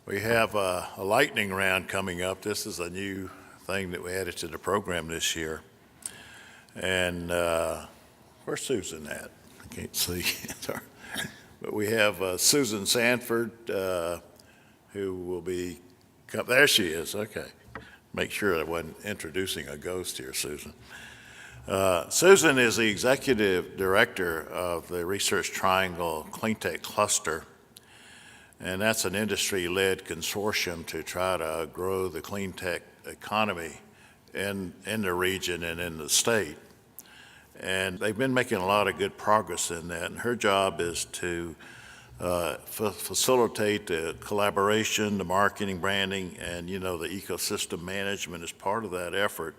We have a lightning round coming up. This is a new thing that we added to the program this year. And where's Susan at? I can't see. But we have Susan Sanford, who will be, there she is, okay. Make sure I wasn't introducing a ghost here, Susan. Susan is the executive director of the Research Triangle Clean Tech Cluster. And that's an industry-led consortium to try to grow the clean tech economy in the region and in the state. And they've been making a lot of good progress in that. And her job is to facilitate the collaboration, the marketing, branding, and the ecosystem management is part of that effort.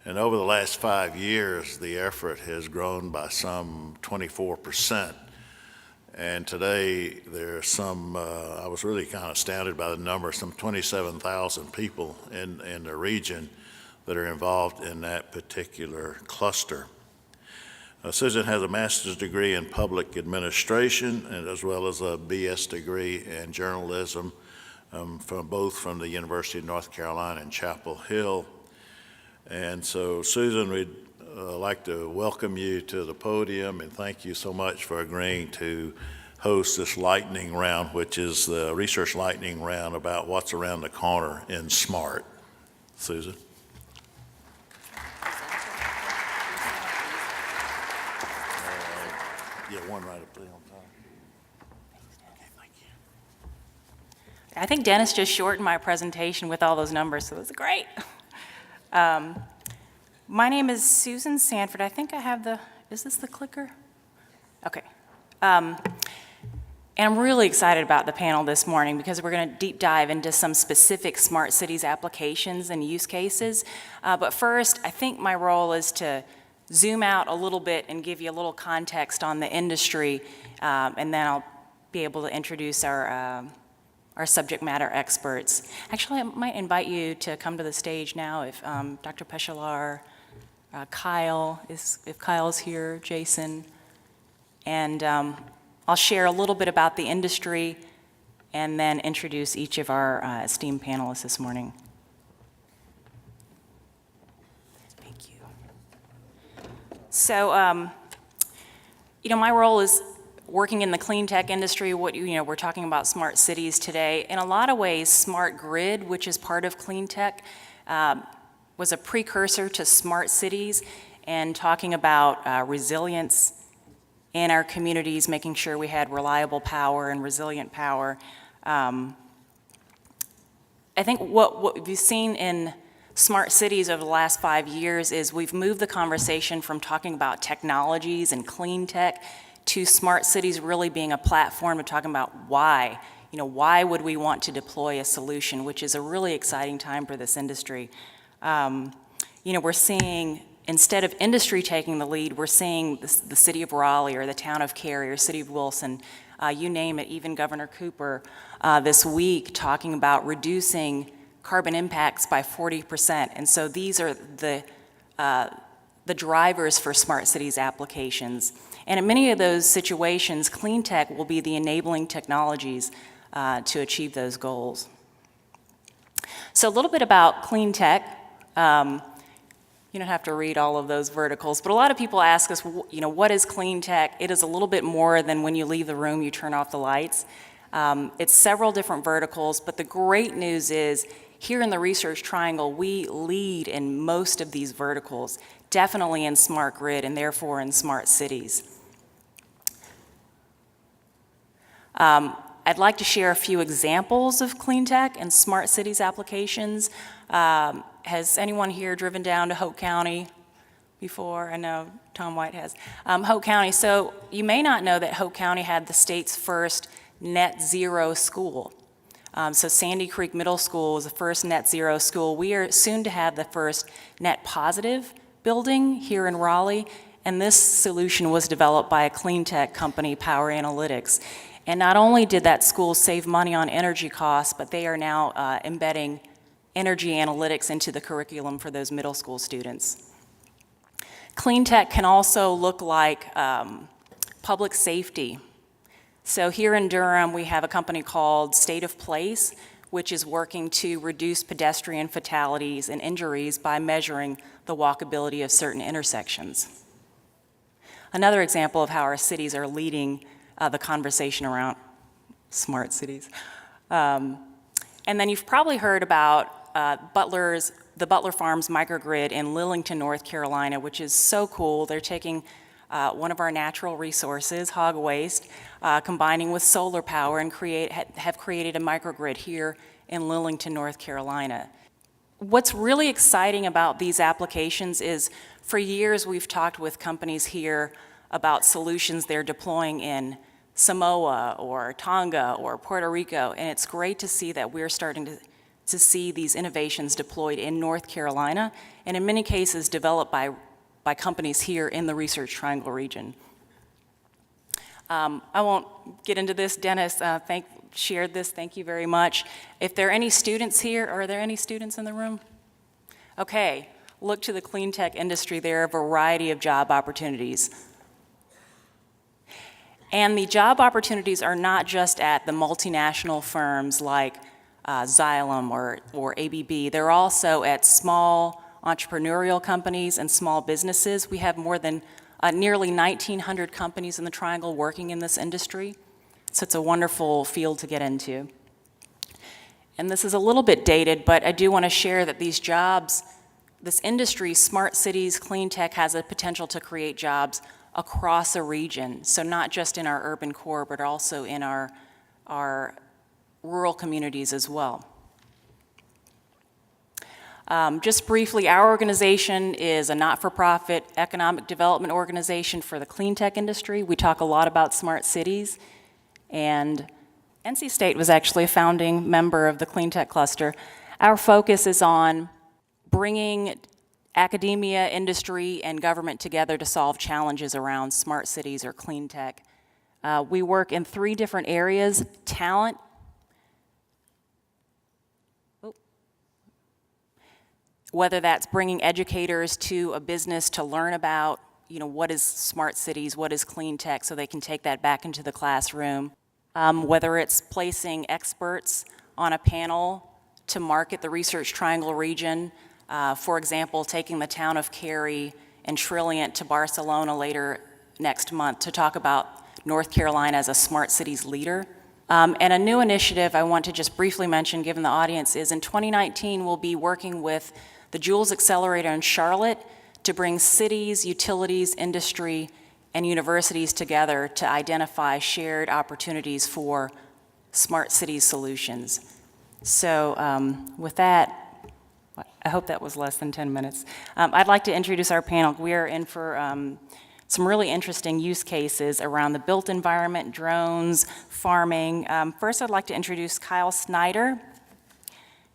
And over the last 5 years, the effort has grown by some 24%. And today, there's some, I was really kind of astounded by the number, some 27,000 people in the region that are involved in that particular cluster. Susan has a master's degree in public administration, and as well as a BS degree in journalism both from the University of North Carolina in Chapel Hill. And so, Susan, we'd like to welcome you to the podium and thank you so much for agreeing to host this lightning round, which is the research lightning round about what's around the corner in SMART. Susan. Yeah, one right up there on top. Okay, thank you. I think Dennis just shortened my presentation with all those numbers, so it was great. My name is Susan Sanford. I think I have is this the clicker? Okay. And I'm really excited about the panel this morning because we're going to deep dive into some specific smart cities applications and use cases. But first, I think my role is to zoom out a little bit and give you a little context on the industry, and then I'll be able to introduce our subject matter experts. Actually, I might invite you to come to the stage now if Dr. Pechalar, Kyle, if Kyle's here, Jason, and I'll share a little bit about the industry and then introduce each of our esteemed panelists this morning. Thank you. So, my role is working in the clean tech industry. We're talking about smart cities today. In a lot of ways, smart grid, which is part of clean tech, was a precursor to smart cities and talking about resilience in our communities, making sure we had reliable power and resilient power. I think what we've seen in smart cities over the last 5 years is we've moved the conversation from talking about technologies and clean tech to smart cities really being a platform to talking about why. Why would we want to deploy a solution, which is a really exciting time for this industry. We're seeing, instead of industry taking the lead, we're seeing the city of Raleigh or the town of Cary or city of Wilson, you name it, even Governor Cooper this week talking about reducing carbon impacts by 40%. And so these are the drivers for smart cities applications. And in many of those situations, clean tech will be the enabling technologies to achieve those goals. So a little bit about clean tech. You don't have to read all of those verticals, but a lot of people ask us, what is clean tech? It is a little bit more than when you leave the room, you turn off the lights. It's several different verticals, but the great news is here in the Research Triangle, we lead in most of these verticals, definitely in smart grid and therefore in smart cities. I'd like to share a few examples of clean tech and smart cities applications. Has anyone here driven down to Hoke County before? I know Tom White has. Hoke County, so you may not know that Hoke County had the state's first net zero school. So Sandy Creek Middle School was the first net zero school. We are soon to have the first net positive building here in Raleigh, and this solution was developed by a clean tech company, Power Analytics. And not only did that school save money on energy costs, but they are now embedding energy analytics into the curriculum for those middle school students. Clean tech can also look like public safety. So here in Durham, we have a company called State of Place, which is working to reduce pedestrian fatalities and injuries by measuring the walkability of certain intersections. Another example of how our cities are leading the conversation around smart cities. And then you've probably heard about the Butler Farms microgrid in Lillington, North Carolina, which is so cool. They're taking one of our natural resources, hog waste, combining with solar power and have created a microgrid here in Lillington, North Carolina. What's really exciting about these applications is for years we've talked with companies here about solutions they're deploying in Samoa or Tonga or Puerto Rico, and it's great to see that we're starting to see these innovations deployed in North Carolina, and in many cases developed by companies here in the Research Triangle region. I won't get into this. Dennis shared this. Thank you very much. If there are any students here, are there any students in the room? Okay, look to the clean tech industry. There are a variety of job opportunities. And the job opportunities are not just at the multinational firms like Xylem or ABB. They're also at small entrepreneurial companies and small businesses. We have more than nearly 1,900 companies in the Triangle working in this industry. So it's a wonderful field to get into. And this is a little bit dated, but I do want to share that these jobs, this industry, smart cities, clean tech, has a potential to create jobs across a region. So not just in our urban core, but also in our rural communities as well. Just briefly, our organization is a not-for-profit economic development organization for the clean tech industry. We talk a lot about smart cities, and NC State was actually a founding member of the clean tech cluster. Our focus is on bringing academia, industry, and government together to solve challenges around smart cities or clean tech. We work in 3 different areas: talent, whether that's bringing educators to a business to learn about, what is smart cities, what is clean tech, so they can take that back into the classroom. Whether it's placing experts on a panel to market the Research Triangle region, for example, taking the town of Cary and Trilliant to Barcelona later next month to talk about North Carolina as a smart cities leader. And a new initiative I want to just briefly mention, given the audience, is in 2019 we'll be working with the Jules Accelerator in Charlotte to bring cities, utilities, industry, and universities together to identify shared opportunities for smart city solutions. So with that, I hope that was less than 10 minutes. I'd like to introduce our panel. We are in for some really interesting use cases around the built environment, drones, farming. First, I'd like to introduce Kyle Snyder,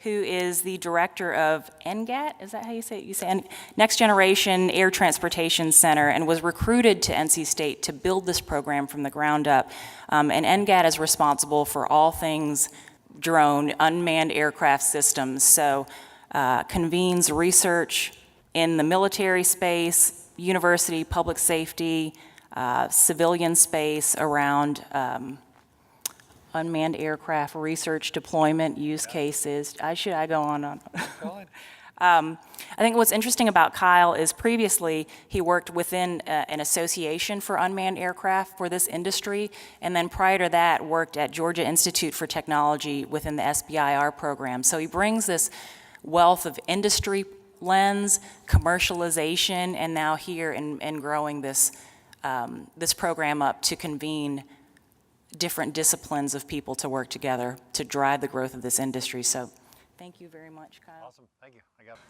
who is the director of NGAT, is that how you say it? You say Next Generation Air Transportation Center, and was recruited to NC State to build this program from the ground up. And NGAT is responsible for all things drone, unmanned aircraft systems. So convenes research in the military space, university, public safety, civilian space around unmanned aircraft research, deployment, use cases. I go on. Go on. I think what's interesting about Kyle is previously he worked within an association for unmanned aircraft for this industry, and then prior to that worked at Georgia Institute for Technology within the SBIR program. So he brings this wealth of industry lens, commercialization, and now here in growing this, this program up to convene different disciplines of people to work together to drive the growth of this industry. So thank you very much, Kyle. Awesome, thank you.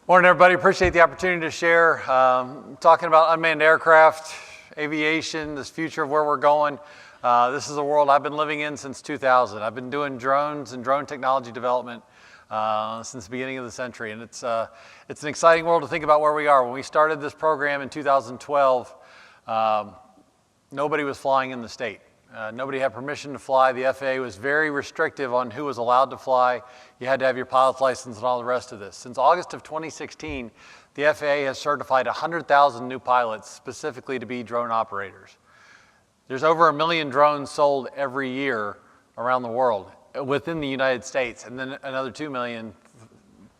Morning, everybody. Appreciate the opportunity to share. Talking about unmanned aircraft, aviation, this future of where we're going. This is a world I've been living in since 2000. I've been doing drones and drone technology development since the beginning of the century, and it's an exciting world to think about where we are. When we started this program in 2012, nobody was flying in the state. Nobody had permission to fly. The FAA was very restrictive on who was allowed to fly. You had to have your pilot's license and all the rest of this. Since August of 2016, the FAA has certified 100,000 new pilots specifically to be drone operators. There's over 1 million drones sold every year around the world within the United States, and then another 2 million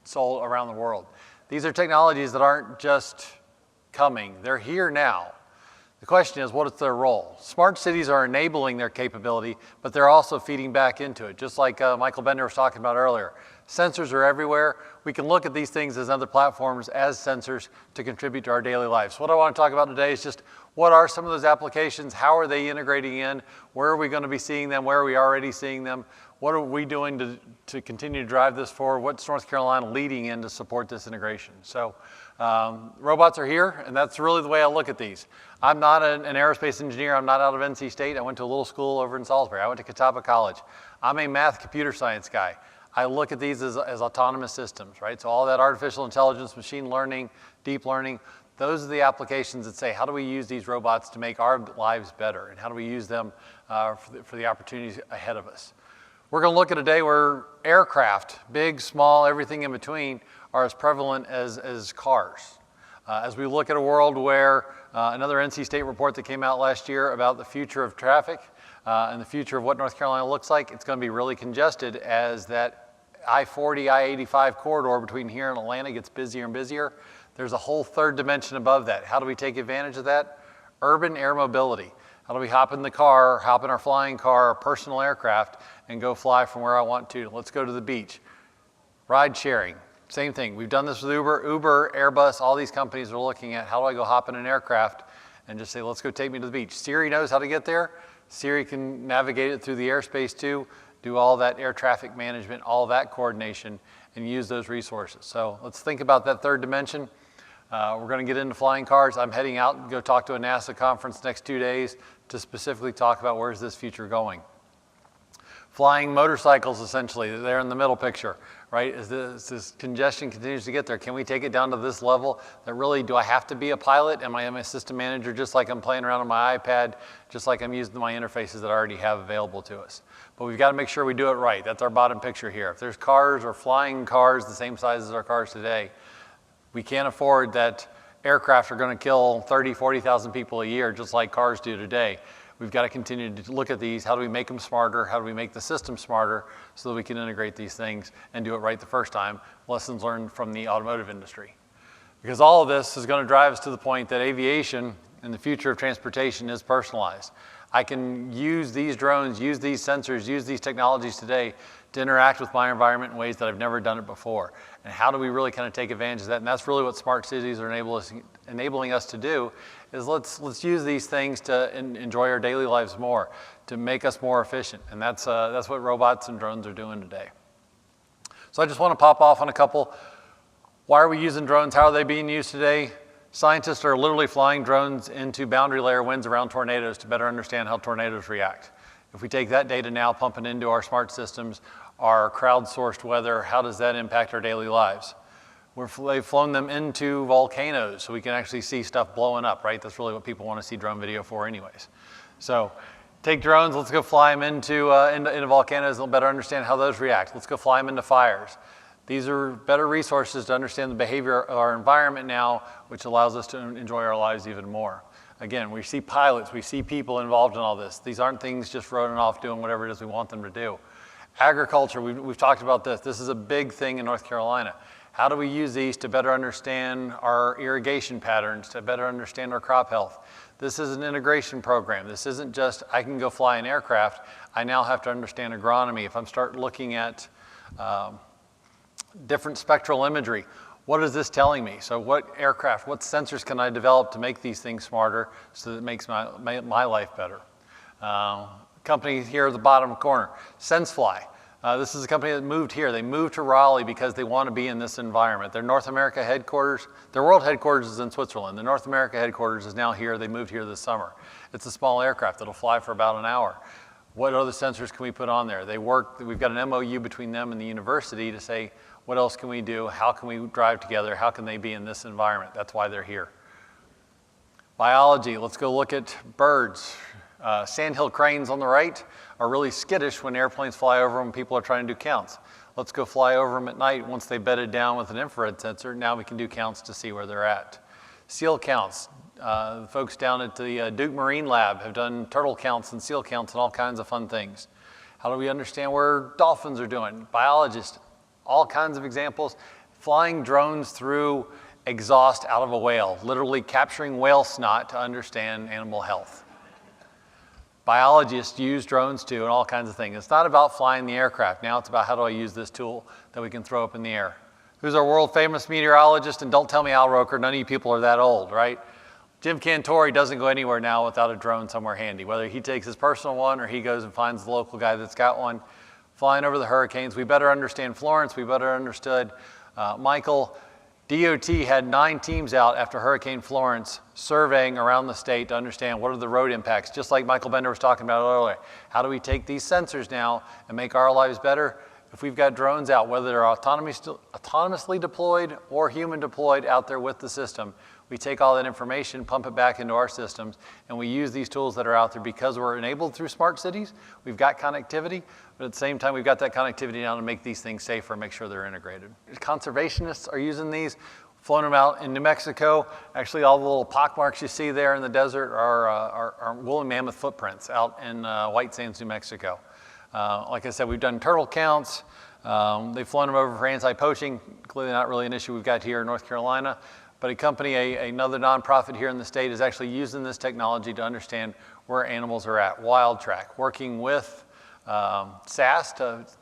sold around the world. These are technologies that aren't just coming, they're here now. The question is, what is their role? Smart cities are enabling their capability, but they're also feeding back into it, just like Michael Bender was talking about earlier. Sensors are everywhere. We can look at these things as other platforms as sensors to contribute to our daily lives. What I want to talk about today is just what are some of those applications? How are they integrating in? Where are we going to be seeing them? Where are we already seeing them? What are we doing to continue to drive this forward? What's North Carolina leading in to support this integration? So robots are here, and that's really the way I look at these. I'm not an aerospace engineer. I'm not out of NC State. I went to a little school over in Salisbury. I went to Catawba College. I'm a math computer science guy. I look at these as autonomous systems, right? So all that artificial intelligence, machine learning, deep learning, those are the applications that say, how do we use these robots to make our lives better? And how do we use them for the opportunities ahead of us? We're going to look at a day where aircraft, big, small, everything in between, are as prevalent as cars. As we look at a world where another NC State report that came out last year about the future of traffic and the future of what North Carolina looks like, it's going to be really congested as that I-40, I-85 corridor between here and Atlanta gets busier and busier. There's a whole third dimension above that. How do we take advantage of that? Urban air mobility. How do we hop in the car, hop in our flying car, our personal aircraft, and go fly from where I want to? Let's go to the beach. Ride sharing, same thing. We've done this with Uber, Airbus, all these companies are looking at how do I go hop in an aircraft and just say, let's go take me to the beach. Siri knows how to get there. Siri can navigate it through the airspace too, do all that air traffic management, all that coordination, and use those resources. So let's think about that third dimension. We're going to get into flying cars. I'm heading out and go talk to a NASA conference next 2 days to specifically talk about where's this future going. Flying motorcycles, essentially, they're in the middle picture, right? As this congestion continues to get there, can we take it down to this level that really, do I have to be a pilot? Am I a system manager just like I'm playing around on my iPad, just like I'm using my interfaces that I already have available to us? But we've got to make sure we do it right. That's our bottom picture here. If there's cars or flying cars the same size as our cars today, we can't afford that aircraft are going to kill 30, 40,000 people a year just like cars do today. We've got to continue to look at these. How do we make them smarter? How do we make the system smarter so that we can integrate these things and do it right the first time? Lessons learned from the automotive industry. Because all of this is going to drive us to the point that aviation and the future of transportation is personalized. I can use these drones, use these sensors, use these technologies today to interact with my environment in ways that I've never done it before. And how do we really kind of take advantage of that? And that's really what smart cities are enabling us to do, is let's use these things to enjoy our daily lives more, to make us more efficient. And that's what robots and drones are doing today. So I just want to pop off on a couple. Why are we using drones? How are they being used today? Scientists are literally flying drones into boundary layer winds around tornadoes to better understand how tornadoes react. If we take that data now, pump it into our smart systems, our crowdsourced weather, how does that impact our daily lives? They've flown them into volcanoes so we can actually see stuff blowing up, right? That's really what people want to see drone video for anyways. So take drones, let's go fly them into volcanoes, they'll better understand how those react. Let's go fly them into fires. These are better resources to understand the behavior of our environment now, which allows us to enjoy our lives even more. Again, we see pilots, we see people involved in all this. These aren't things just running off doing whatever it is we want them to do. Agriculture, we've talked about this. This is a big thing in North Carolina. How do we use these to better understand our irrigation patterns, to better understand our crop health? This is an integration program. This isn't just, I can go fly an aircraft. I now have to understand agronomy. If I start looking at different spectral imagery, what is this telling me? So what aircraft, what sensors can I develop to make these things smarter so that it makes my life better? Company here at the bottom corner, SenseFly. This is a company that moved here. They moved to Raleigh because they want to be in this environment. Their North America headquarters, their world headquarters is in Switzerland. The North America headquarters is now here. They moved here this summer. It's a small aircraft that'll fly for about an hour. What other sensors can we put on there? We've got an MOU between them and the university to say, what else can we do? How can we drive together? How can they be in this environment? That's why they're here. Biology, let's go look at birds. Sandhill cranes on the right are really skittish when airplanes fly over them and people are trying to do counts. Let's go fly over them at night. Once they bedded down with an infrared sensor, now we can do counts to see where they're at. Seal counts, The folks down at the Duke Marine Lab have done turtle counts and seal counts and all kinds of fun things. How do we understand where dolphins are doing? Biologists, all kinds of examples. Flying drones through exhaust out of a whale, literally capturing whale snot to understand animal health. Biologists use drones too and all kinds of things. It's not about flying the aircraft. Now it's about how do I use this tool that we can throw up in the air. Who's our world famous meteorologist? And don't tell me Al Roker, none of you people are that old, right? Jim Cantori doesn't go anywhere now without a drone somewhere handy. Whether he takes his personal one or he goes and finds the local guy that's got one. Flying over the hurricanes, we better understand Florence, we better understood Michael. DOT had 9 teams out after Hurricane Florence surveying around the state to understand what are the road impacts, just like Michael Bender was talking about earlier. How do we take these sensors now and make our lives better? If we've got drones out, whether they're autonomously deployed or human deployed out there with the system, we take all that information, pump it back into our systems, and we use these tools that are out there because we're enabled through smart cities. We've got connectivity, but at the same time, we've got that connectivity now to make these things safer and make sure they're integrated. Conservationists are using these, flown them out in New Mexico. Actually, all the little pockmarks you see there in the desert are woolly mammoth footprints out in White Sands, New Mexico. Like I said, we've done turtle counts. They've flown them over for anti-poaching, clearly not really an issue we've got here in North Carolina. But a company, another nonprofit here in the state, is actually using this technology to understand where animals are at. Wild Track, working with SAS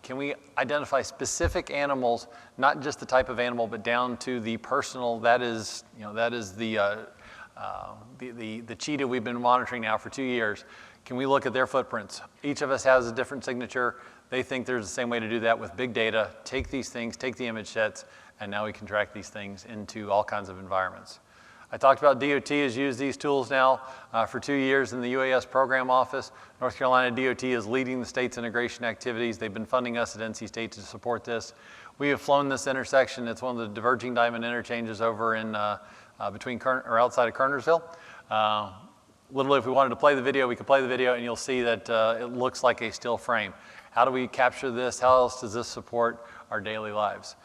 can we identify specific animals, not just the type of animal, but down to the personal. That is the cheetah we've been monitoring now for 2 years. Can we look at their footprints? Each of us has a different signature. They think there's the same way to do that with big data. Take these things, take the image sets, and now we can track these things into all kinds of environments. I talked about DOT has used these tools now for 2 years in the UAS program office. North Carolina DOT is leading the state's integration activities. They've been funding us at NC State to support this. We have flown this intersection. It's one of the diverging diamond interchanges over in outside of Kernersville. Literally, if we wanted to play the video, we could play the video, and you'll see that it looks like a still frame. How do we capture this? How else does this support our daily lives?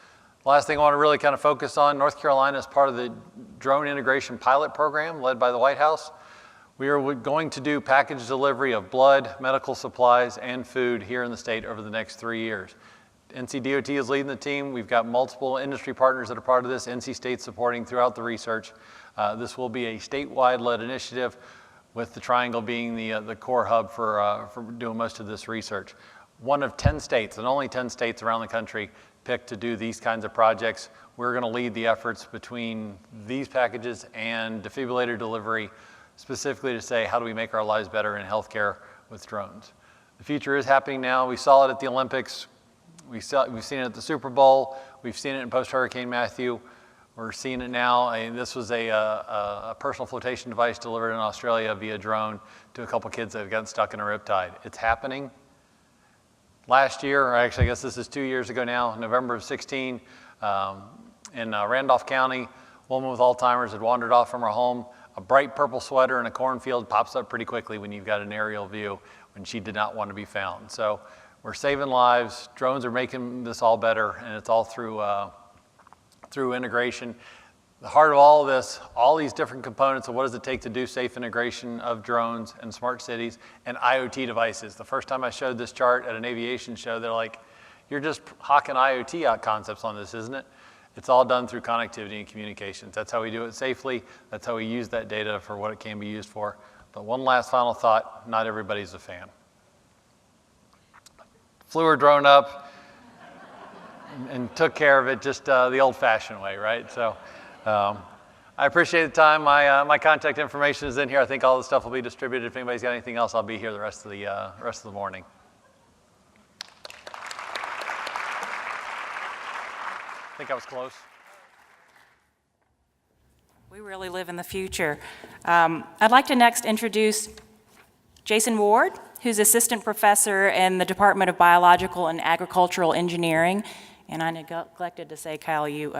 Last thing I want to really kind of focus on, North Carolina is part of the drone integration pilot program led by the White House. We are going to do package delivery of blood, medical supplies, and food here in the state over the next 3 years. NC DOT is leading the team. We've got multiple industry partners that are part of this. NC State supporting throughout the research. This will be a statewide led initiative with the Triangle being the core hub for doing most of this research. One of 10 states, and only 10 states around the country, picked to do these kinds of projects. We're going to lead the efforts between these packages and defibrillator delivery, specifically to say how do we make our lives better in healthcare with drones. The future is happening now. We saw it at the Olympics. We've seen it at the Super Bowl. We've seen it in post-Hurricane Matthew. We're seeing it now. This was a personal flotation device delivered in Australia via drone to a couple kids that had gotten stuck in a riptide. It's happening. Last year, or actually I guess this is 2 years ago now, November of 16, in Randolph County, a woman with Alzheimer's had wandered off from her home. A bright purple sweater in a cornfield pops up pretty quickly when you've got an aerial view when she did not want to be found. So we're saving lives. Drones are making this all better, and it's all through integration. The heart of all of this, all these different components of what does it take to do safe integration of drones and smart cities and IoT devices. The first time I showed this chart at an aviation show, they're like, you're just hawking IoT concepts on this, isn't it? It's all done through connectivity and communications. That's how we do it safely. That's how we use that data for what it can be used for. But one last final thought, not everybody's a fan. Flew her drone up and took care of it just the old-fashioned way, right? So I appreciate the time. My contact information is in here. I think all the stuff will be distributed. If anybody's got anything else, I'll be here the rest of the morning. I think I was close. We really live in the future. I'd like to next introduce Jason Ward, who's assistant professor in the Department of Biological and Agricultural Engineering. And I neglected to say, Kyle, you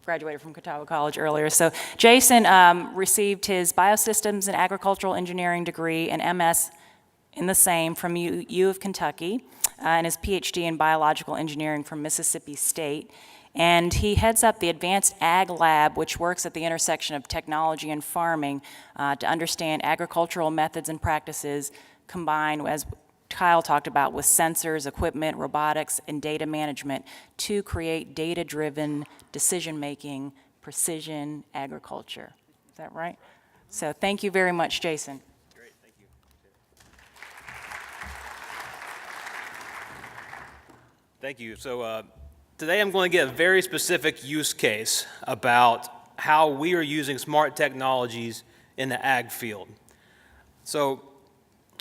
graduated from Catawba College earlier. So Jason received his Biosystems and Agricultural Engineering degree and MS in the same from U of Kentucky, and his PhD in Biological Engineering from Mississippi State. And he heads up the Advanced Ag Lab, which works at the intersection of technology and farming to understand agricultural methods and practices combined, as Kyle talked about, with sensors, equipment, robotics, and data management to create data-driven decision-making, precision agriculture. Is that right? So thank you very much, Jason. Great, thank you. Thank you. So today I'm going to get a very specific use case about how we are using smart technologies in the ag field. So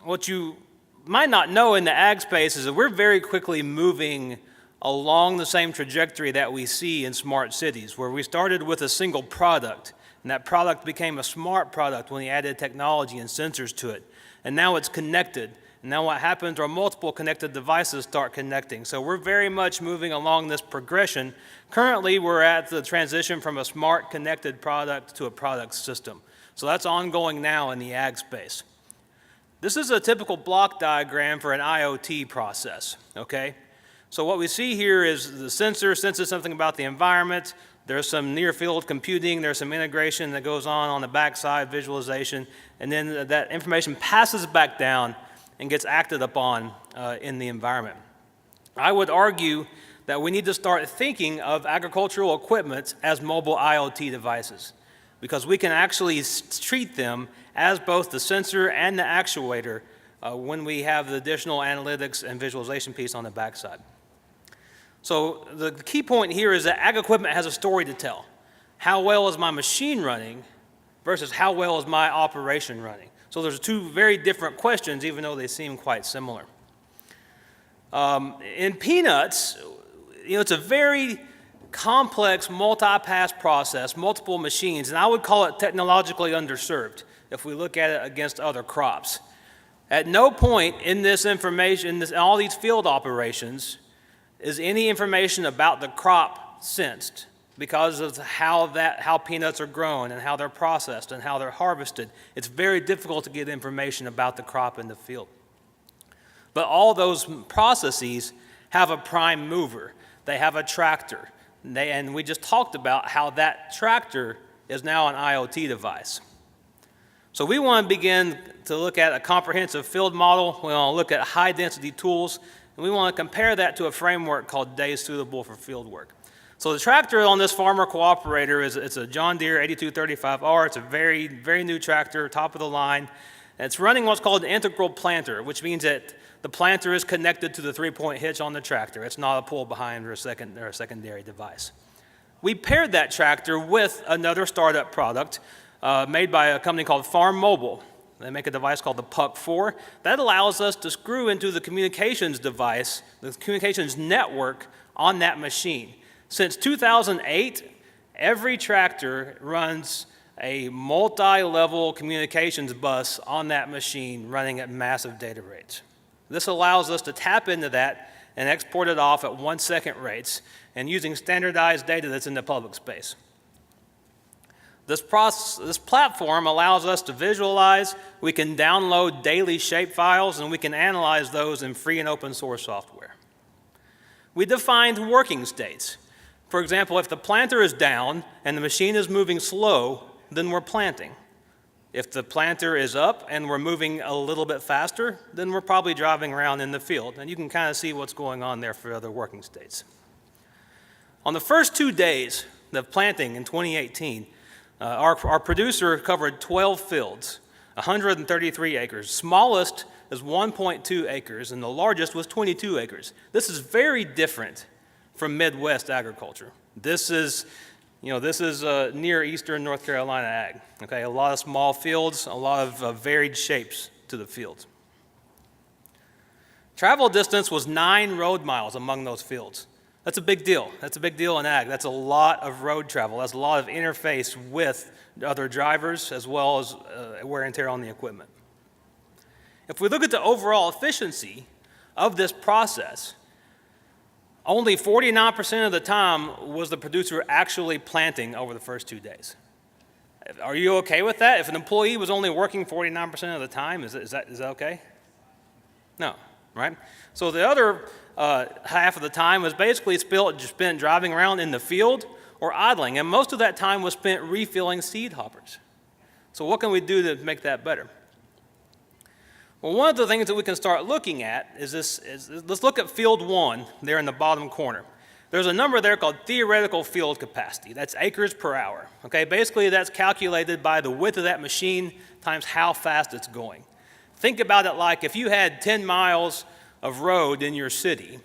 what you might not know in the ag space is that we're very quickly moving along the same trajectory that we see in smart cities, where we started with a single product, and that product became a smart product when we added technology and sensors to it. And now it's connected. And now what happens are multiple connected devices start connecting. So we're very much moving along this progression. Currently, we're at the transition from a smart connected product to a product system. So that's ongoing now in the ag space. This is a typical block diagram for an IoT process, okay? So what we see here is the sensor senses something about the environment. There's some near-field computing. There's some integration that goes on the backside, visualization, and then that information passes back down and gets acted upon in the environment. I would argue that we need to start thinking of agricultural equipment as mobile IoT devices, because we can actually treat them as both the sensor and the actuator when we have the additional analytics and visualization piece on the backside. So the key point here is that ag equipment has a story to tell. How well is my machine running versus how well is my operation running? So there's two very different questions, even though they seem quite similar. In peanuts, it's a very complex multi-pass process, multiple machines, and I would call it technologically underserved if we look at it against other crops. At no point in this information, in all these field operations, is any information about the crop sensed because of how peanuts are grown and how they're processed and how they're harvested. It's very difficult to get information about the crop in the field. But all those processes have a prime mover. They have a tractor. And we just talked about how that tractor is now an IoT device. So we want to begin to look at a comprehensive field model. We want to look at high-density tools, and we want to compare that to a framework called Days Suitable for Field Work. So the tractor on this farmer cooperator it's a John Deere 8235R. It's a very, very new tractor, top of the line. And it's running what's called an integral planter, which means that the planter is connected to the three-point hitch on the tractor. It's not a pull behind or a secondary device. We paired that tractor with another startup product made by a company called Farm Mobile. They make a device called the Puck4. That allows us to screw into the communications device, the communications network on that machine. Since 2008, every tractor runs a multi-level communications bus on that machine running at massive data rates. This allows us to tap into that and export it off at 1-second rates and using standardized data that's in the public space. This platform allows us to visualize, we can download daily shape files, and we can analyze those in free and open source software. We defined working states. For example, if the planter is down and the machine is moving slow, then we're planting. If the planter is up and we're moving a little bit faster, then we're probably driving around in the field. And you can kind of see what's going on there for other working states. On the first 2 days of planting in 2018, our producer covered 12 fields, 133 acres. Smallest is 1.2 acres, and the largest was 22 acres. This is very different from Midwest agriculture. This is near eastern North Carolina ag. Okay, a lot of small fields, a lot of varied shapes to the fields. Travel distance was 9 road miles among those fields. That's a big deal. That's a big deal in ag. That's a lot of road travel. That's a lot of interface with other drivers as well as wear and tear on the equipment. If we look at the overall efficiency of this process, only 49% of the time was the producer actually planting over the first 2 days. Are you okay with that? If an employee was only working 49% of the time, is that okay? No. right? So the other half of the time was basically spent driving around in the field or idling, and most of that time was spent refilling seed hoppers. So what can we do to make that better? Well, one of the things that we can start looking at is let's look at field 1 there in the bottom corner. There's a number there called theoretical field capacity. That's acres per hour. Okay, basically that's calculated by the width of that machine times how fast it's going. Think about it like if you had 10 miles of road in your city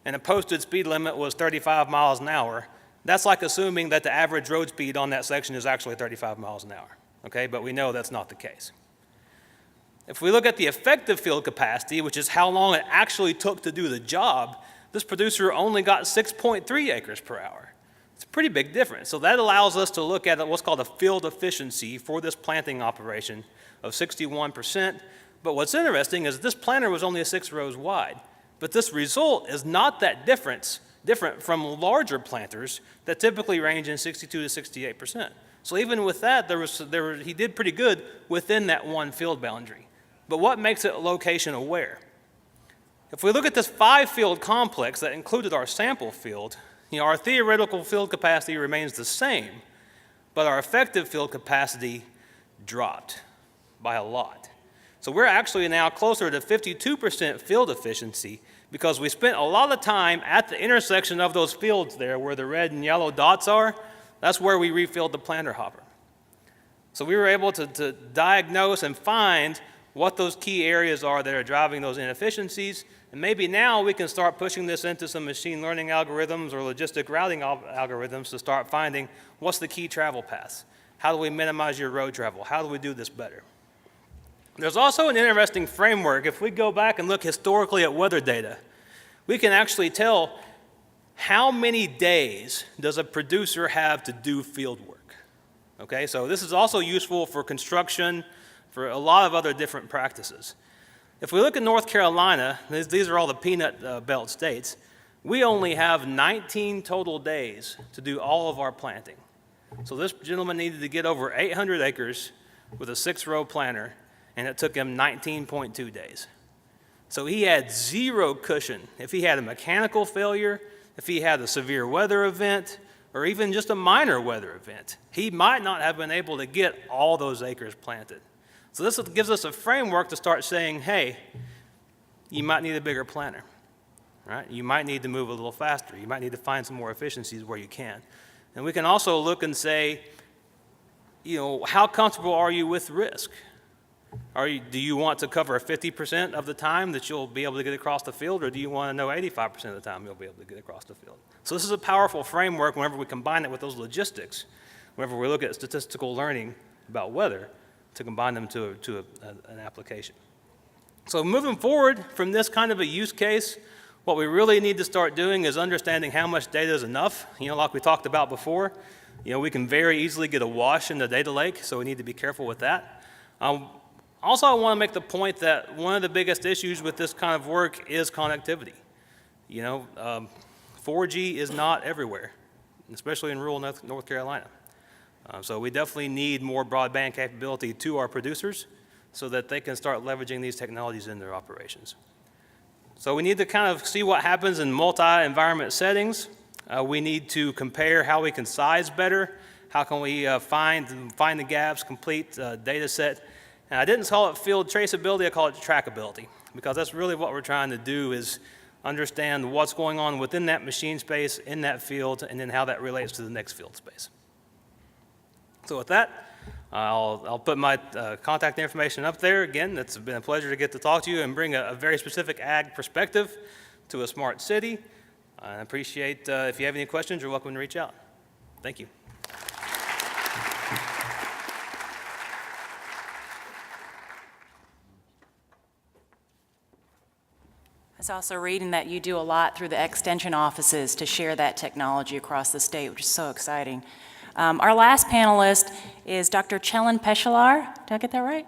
and a posted speed limit was 35 miles an hour, that's like assuming that the average road speed on that section is actually 35 miles an hour. Okay, but we know that's not the case. If we look at the effective field capacity, which is how long it actually took to do the job, this producer only got 6.3 acres per hour. It's a pretty big difference. So that allows us to look at what's called a field efficiency for this planting operation of 61%. But what's interesting is this planter was only 6 rows wide. But this result is not that different from larger planters that typically range in 62 to 68%. So even with that, he did pretty good within that one field boundary. But what makes it location aware? If we look at this 5-field complex that included our sample field, our theoretical field capacity remains the same, but our effective field capacity dropped by a lot. So we're actually now closer to 52% field efficiency because we spent a lot of time at the intersection of those fields there where the red and yellow dots are. That's where we refilled the planter hopper. So we were able to diagnose and find what those key areas are that are driving those inefficiencies, and maybe now we can start pushing this into some machine learning algorithms or logistic routing algorithms to start finding what's the key travel paths. How do we minimize your road travel? How do we do this better? There's also an interesting framework. If we go back and look historically at weather data, we can actually tell how many days does a producer have to do field work. Okay, so this is also useful for construction, for a lot of other different practices. If we look at North Carolina, these are all the peanut belt states, we only have 19 total days to do all of our planting. So this gentleman needed to get over 800 acres with a 6-row planter, and it took him 19.2 days. So he had zero cushion. If he had a mechanical failure, if he had a severe weather event, or even just a minor weather event, he might not have been able to get all those acres planted. So this gives us a framework to start saying, hey, you might need a bigger planter, right? You might need to move a little faster. You might need to find some more efficiencies where you can. And we can also look and say, how comfortable are you with risk? Do you want to cover 50% of the time that you'll be able to get across the field, or do you want to know 85% of the time you'll be able to get across the field? So this is a powerful framework whenever we combine it with those logistics, whenever we look at statistical learning about weather, to combine them to an application. So moving forward from this kind of a use case, what we really need to start doing is understanding how much data is enough. Like we talked about before, we can very easily get a wash in the data lake, so we need to be careful with that. Also, I want to make the point that one of the biggest issues with this kind of work is connectivity. 4G is not everywhere, especially in rural North Carolina. So we definitely need more broadband capability to our producers so that they can start leveraging these technologies in their operations. So we need to kind of see what happens in multi-environment settings. We need to compare how we can size better, how can we find the gaps, complete data set. And I didn't call it field traceability, I call it trackability, because that's really what we're trying to do is understand what's going on within that machine space, in that field, and then how that relates to the next field space. So with that, I'll put my contact information up there. Again, it's been a pleasure to get to talk to you and bring a very specific ag perspective to a smart city. I appreciate if you have any questions, you're welcome to reach out. Thank you. I was also reading that you do a lot through the extension offices to share that technology across the state, which is so exciting. Our last panelist is Dr. Chelin Peshalar. Did I get that right?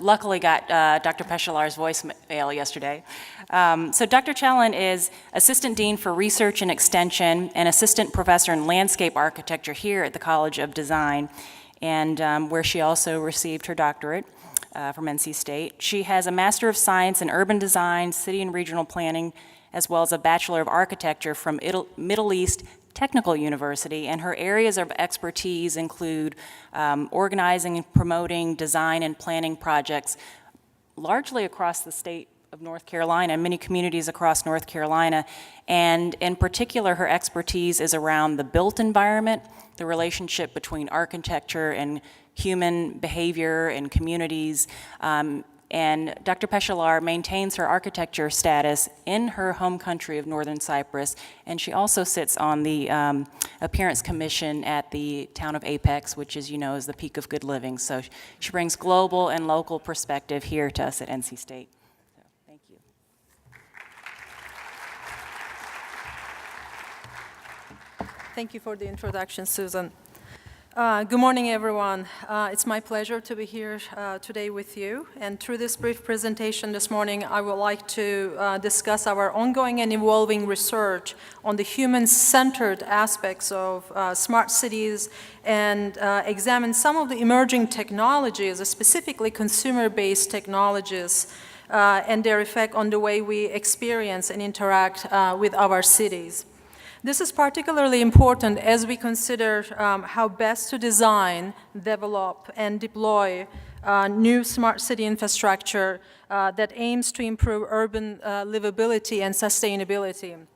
Luckily got Dr. Peshalar's voicemail yesterday. So Dr. Chelin is Assistant Dean for Research and Extension and Assistant Professor in Landscape Architecture here at the College of Design, and where she also received her doctorate. from NC State. She has a Master of Science in Urban Design, City and Regional Planning, as well as a Bachelor of Architecture from Middle East Technical University, and her areas of expertise include organizing and promoting design and planning projects largely across the state of North Carolina, many communities across North Carolina, and in particular her expertise is around the built environment, the relationship between architecture and human behavior and communities, and Dr. Pechalar maintains her architecture status in her home country of Northern Cyprus, and she also sits on the Appearance Commission at the town of Apex, which, as you know, is the peak of good living. So she brings global and local perspective here to us at NC State. So, thank you. Thank you for the introduction, Susan. Good morning, everyone. It's my pleasure to be here today with you. And through this brief presentation this morning, I would like to discuss our ongoing and evolving research on the human-centered aspects of smart cities and examine some of the emerging technologies, specifically consumer-based technologies, and their effect on the way we experience and interact with our cities. This is particularly important as we consider how best to design, develop, and deploy new smart city infrastructure that aims to improve urban livability and sustainability.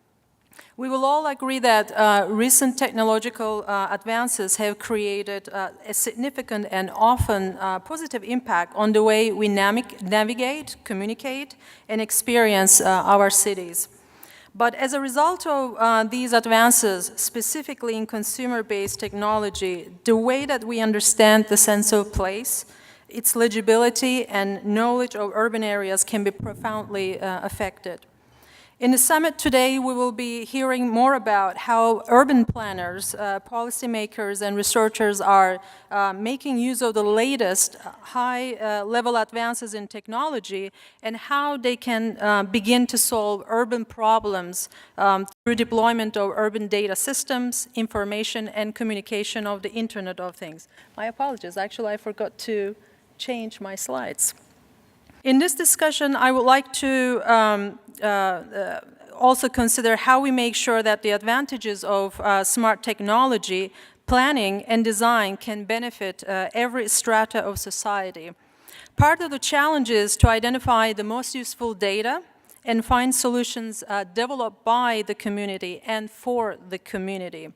We will all agree that recent technological advances have created a significant and often positive impact on the way we navigate, communicate, and experience our cities. But as a result of these advances, specifically in consumer-based technology, the way that we understand the sense of place, its legibility, and knowledge of urban areas can be profoundly affected. In the summit today, we will be hearing more about how urban planners, policymakers, and researchers are making use of the latest high-level advances in technology and how they can begin to solve urban problems through deployment of urban data systems, information, and communication of the Internet of Things. My apologies, actually I forgot to change my slides. In this discussion, I would like to also consider how we make sure that the advantages of smart technology, planning, and design can benefit every strata of society. Part of the challenge is to identify the most useful data and find solutions developed by the community and for the community.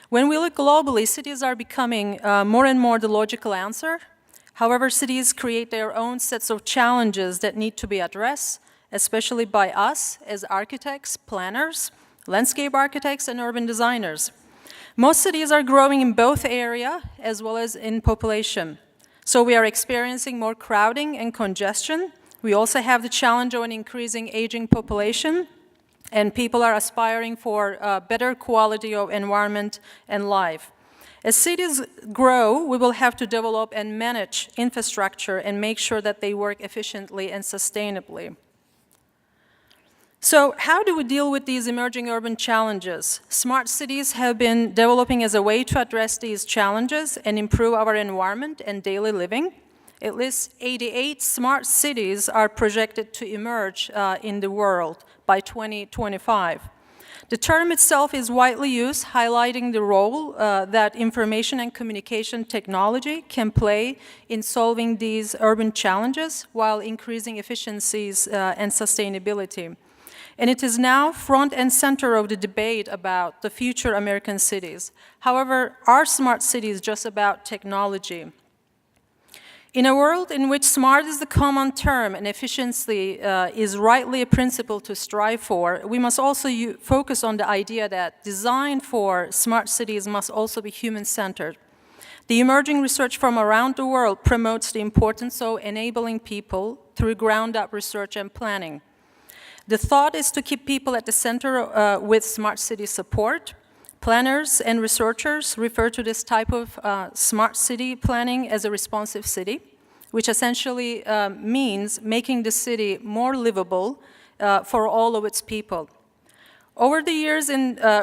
When we look globally, cities are becoming more and more the logical answer. However, cities create their own sets of challenges that need to be addressed, especially by us as architects, planners, landscape architects, and urban designers. Most cities are growing in both area as well as in population. So we are experiencing more crowding and congestion. We also have the challenge of an increasing aging population, and people are aspiring for better quality of environment and life. As cities grow, we will have to develop and manage infrastructure and make sure that they work efficiently and sustainably. So how do we deal with these emerging urban challenges? Smart cities have been developing as a way to address these challenges and improve our environment and daily living. At least 88 smart cities are projected to emerge in the world by 2025. The term itself is widely used, highlighting the role that information and communication technology can play in solving these urban challenges while increasing efficiencies and sustainability. And it is now front and center of the debate about the future American cities. However, are smart cities just about technology? In a world in which smart is the common term and efficiency is rightly a principle to strive for, we must also focus on the idea that design for smart cities must also be human-centered. The emerging research from around the world promotes the importance of enabling people through ground-up research and planning. The thought is to keep people at the center with smart city support. Planners and researchers refer to this type of smart city planning as a responsive city, which essentially means making the city more livable for all of its people. Over the years,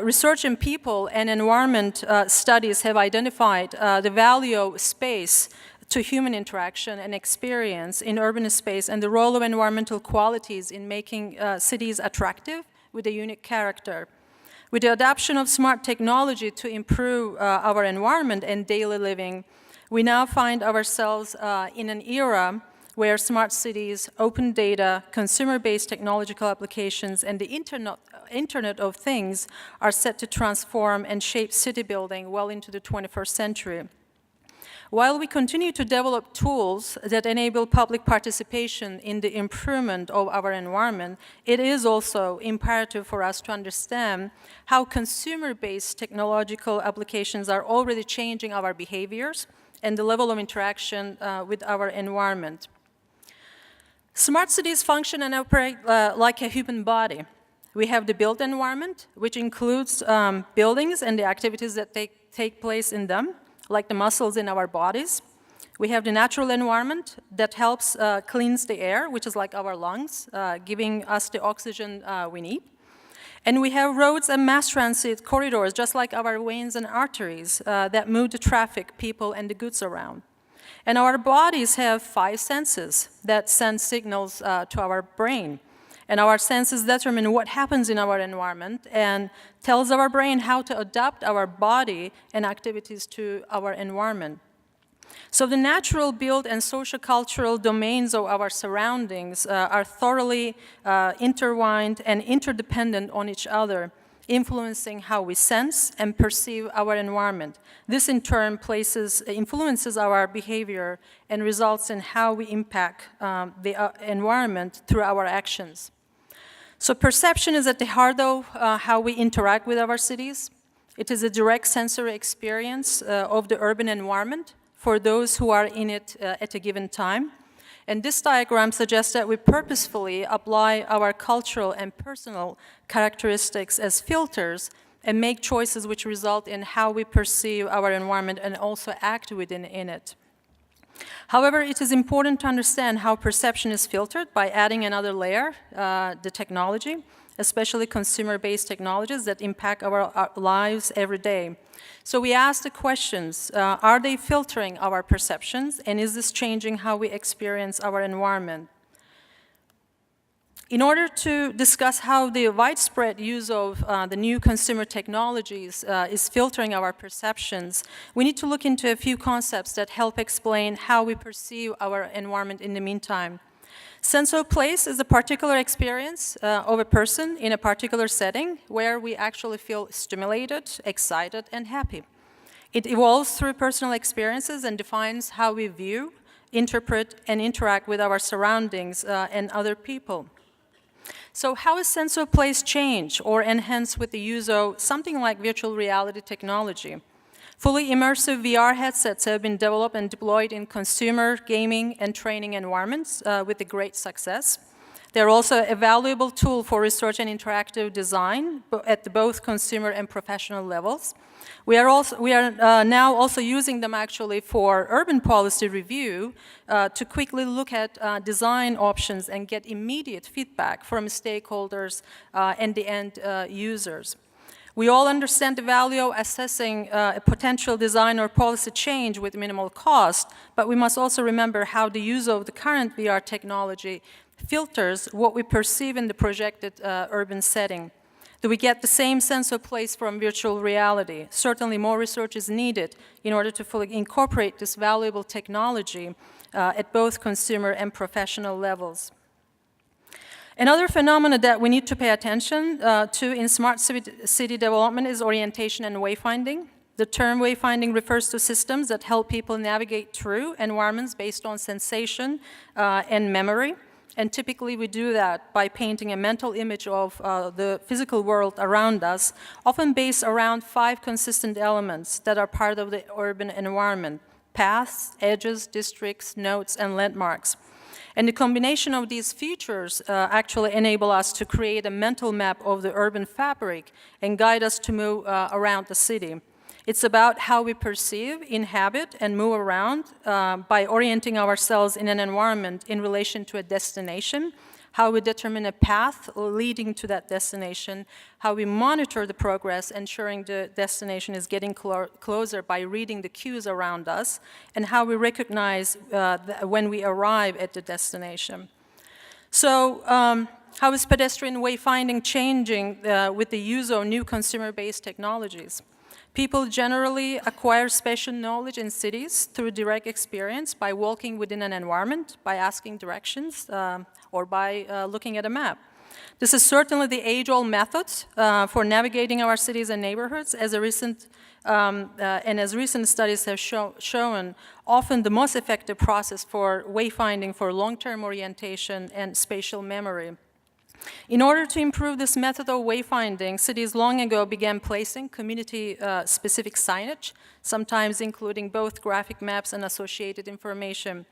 research in people and environment studies have identified the value of space to human interaction and experience in urban space and the role of environmental qualities in making cities attractive with a unique character. With the adoption of smart technology to improve our environment and daily living, we now find ourselves in an era where smart cities, open data, consumer-based technological applications, and the Internet of Things are set to transform and shape city building well into the 21st century. While we continue to develop tools that enable public participation in the improvement of our environment, it is also imperative for us to understand how consumer-based technological applications are already changing our behaviors and the level of interaction with our environment. Smart cities function and operate like a human body. We have the built environment, which includes buildings and the activities that take place in them, like the muscles in our bodies. We have the natural environment that helps cleanse the air, which is like our lungs, giving us the oxygen we need. And we have roads and mass transit corridors, just like our veins and arteries, that move the traffic, people, and the goods around. And our bodies have 5 senses that send signals to our brain. And our senses determine what happens in our environment and tells our brain how to adapt our body and activities to our environment. So the natural, built, and social-cultural domains of our surroundings are thoroughly intertwined and interdependent on each other, influencing how we sense and perceive our environment. This, in turn, influences our behavior and results in how we impact the environment through our actions. So perception is at the heart of how we interact with our cities. It is a direct sensory experience of the urban environment for those who are in it at a given time. And this diagram suggests that we purposefully apply our cultural and personal characteristics as filters and make choices which result in how we perceive our environment and also act within it. However, it is important to understand how perception is filtered by adding another layer, the technology, especially consumer-based technologies that impact our lives every day. So we ask the questions, are they filtering our perceptions, and is this changing how we experience our environment? In order to discuss how the widespread use of the new consumer technologies is filtering our perceptions, we need to look into a few concepts that help explain how we perceive our environment in the meantime. Sense of place is a particular experience of a person in a particular setting where we actually feel stimulated, excited, and happy. It evolves through personal experiences and defines how we view, interpret, and interact with our surroundings and other people. So how is sense of place changed or enhanced with the use of something like virtual reality technology? Fully immersive VR headsets have been developed and deployed in consumer, gaming, and training environments with a great success. They're also a valuable tool for research and interactive design at both consumer and professional levels. We are now also using them actually for urban policy review to quickly look at design options and get immediate feedback from stakeholders and the end users. We all understand the value of assessing a potential design or policy change with minimal cost, but we must also remember how the use of the current VR technology filters what we perceive in the projected urban setting. Do we get the same sense of place from virtual reality? Certainly more research is needed in order to fully incorporate this valuable technology at both consumer and professional levels. Another phenomenon that we need to pay attention to in smart city development is orientation and wayfinding. The term wayfinding refers to systems that help people navigate through environments based on sensation and memory. And typically we do that by painting a mental image of the physical world around us, often based around 5 consistent elements that are part of the urban environment: paths, edges, districts, nodes, and landmarks. And the combination of these features actually enable us to create a mental map of the urban fabric and guide us to move around the city. It's about how we perceive, inhabit, and move around by orienting ourselves in an environment in relation to a destination, how we determine a path leading to that destination, how we monitor the progress, ensuring the destination is getting closer by reading the cues around us, and how we recognize when we arrive at the destination. So how is pedestrian wayfinding changing with the use of new consumer-based technologies? People generally acquire spatial knowledge in cities through direct experience by walking within an environment, by asking directions, or by looking at a map. This is certainly the age-old method for navigating our cities and neighborhoods, as recent studies have shown, often the most effective process for wayfinding for long-term orientation and spatial memory. In order to improve this method of wayfinding, cities long ago began placing community-specific signage, sometimes including both graphic maps and associated information.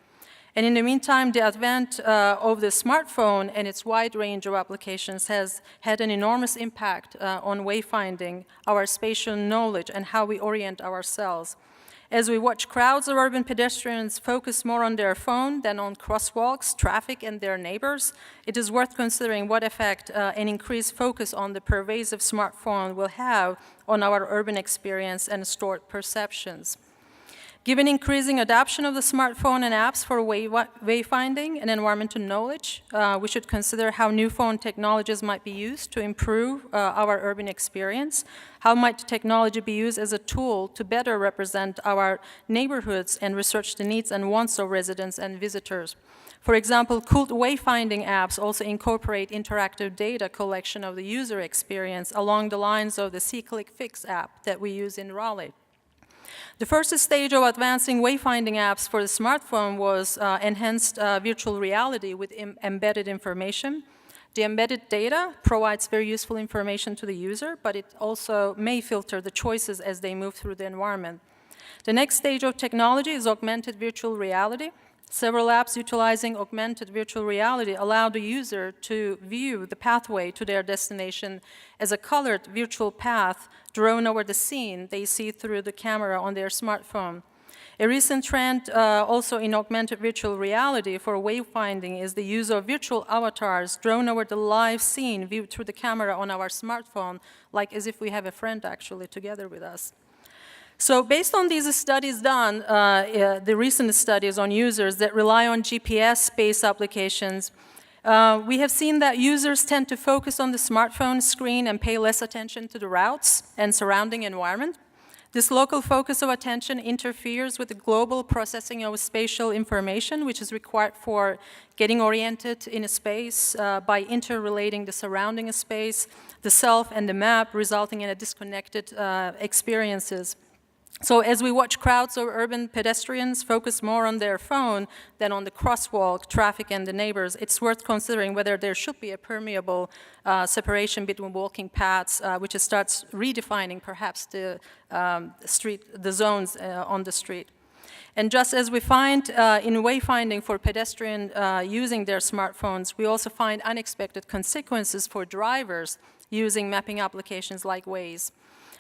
And in the meantime, the advent of the smartphone and its wide range of applications has had an enormous impact on wayfinding, our spatial knowledge, and how we orient ourselves. As we watch crowds of urban pedestrians focus more on their phone than on crosswalks, traffic, and their neighbors, it is worth considering what effect an increased focus on the pervasive smartphone will have on our urban experience and stored perceptions. Given increasing adoption of the smartphone and apps for wayfinding and environmental knowledge, we should consider how new phone technologies might be used to improve our urban experience. How might technology be used as a tool to better represent our neighborhoods and research the needs and wants of residents and visitors? For example, cool wayfinding apps also incorporate interactive data collection of the user experience along the lines of the See-Click-Fix app that we use in Raleigh. The first stage of advancing wayfinding apps for the smartphone was enhanced virtual reality with embedded information. The embedded data provides very useful information to the user, but it also may filter the choices as they move through the environment. The next stage of technology is augmented virtual reality. Several apps utilizing augmented virtual reality allow the user to view the pathway to their destination as a colored virtual path drawn over the scene they see through the camera on their smartphone. A recent trend also in augmented virtual reality for wayfinding is the use of virtual avatars drawn over the live scene viewed through the camera on our smartphone, like as if we have a friend actually together with us. So based on these studies done, the recent studies on users that rely on GPS-based applications, we have seen that users tend to focus on the smartphone screen and pay less attention to the routes and surrounding environment. This local focus of attention interferes with the global processing of spatial information, which is required for getting oriented in a space by interrelating the surrounding space, the self, and the map, resulting in a disconnected experiences. So as we watch crowds of urban pedestrians focus more on their phone than on the crosswalk, traffic, and the neighbors, it's worth considering whether there should be a permeable separation between walking paths, which starts redefining perhaps the zones on the street. And just as we find in wayfinding for pedestrians using their smartphones, we also find unexpected consequences for drivers using mapping applications like Waze.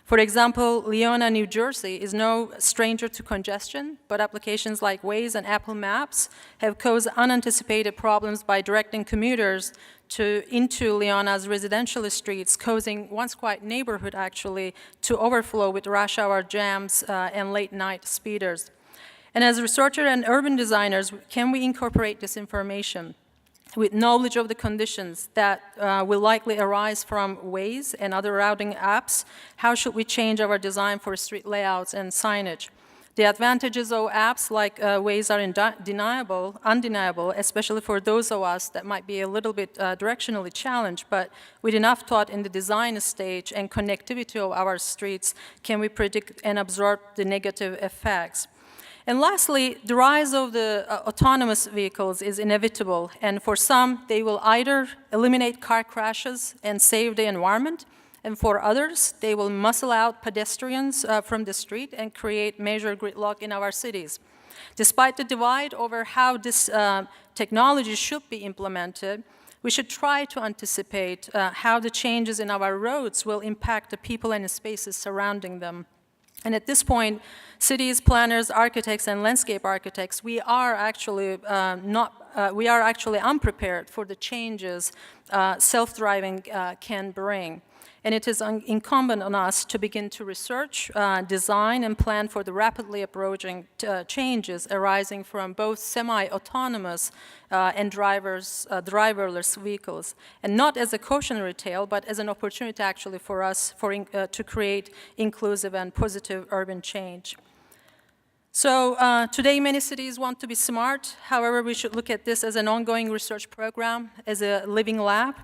For example, Leona, New Jersey is no stranger to congestion, but applications like Waze and Apple Maps have caused unanticipated problems by directing commuters into Leona's residential streets, causing once quiet neighborhood actually to overflow with rush hour jams and late night speeders. And as researchers and urban designers, can we incorporate this information? With knowledge of the conditions that will likely arise from Waze and other routing apps, how should we change our design for street layouts and signage? The advantages of apps like Waze are undeniable, especially for those of us that might be a little bit directionally challenged, but with enough thought in the design stage and connectivity of our streets, can we predict and absorb the negative effects? And lastly, the rise of the autonomous vehicles is inevitable, and for some, they will either eliminate car crashes and save the environment, and for others, they will muscle out pedestrians from the street and create major gridlock in our cities. Despite the divide over how this technology should be implemented, we should try to anticipate how the changes in our roads will impact the people and the spaces surrounding them. And at this point, cities, planners, architects, and landscape architects, we are actually unprepared for the changes self-driving can bring. And it is incumbent on us to begin to research, design, and plan for the rapidly approaching changes arising from both semi-autonomous and driverless vehicles, and not as a cautionary tale, but as an opportunity actually for us to create inclusive and positive urban change. So today, many cities want to be smart. However, we should look at this as an ongoing research program, as a living lab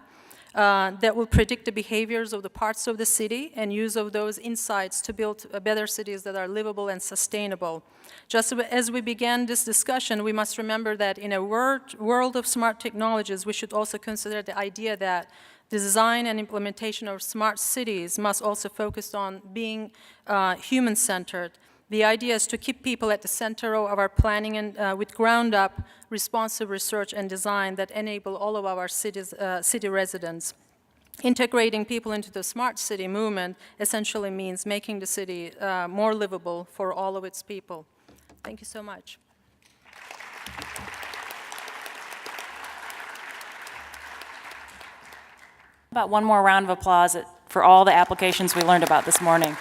that will predict the behaviors of the parts of the city and use of those insights to build better cities that are livable and sustainable. Just as we began this discussion, we must remember that in a world of smart technologies, we should also consider the idea that the design and implementation of smart cities must also focus on being human-centered. The idea is to keep people at the center of our planning and with ground-up responsive research and design that enable all of our city residents. Integrating people into the smart city movement essentially means making the city more livable for all of its people. Thank you so much. About one more round of applause for all the applications we learned about this morning.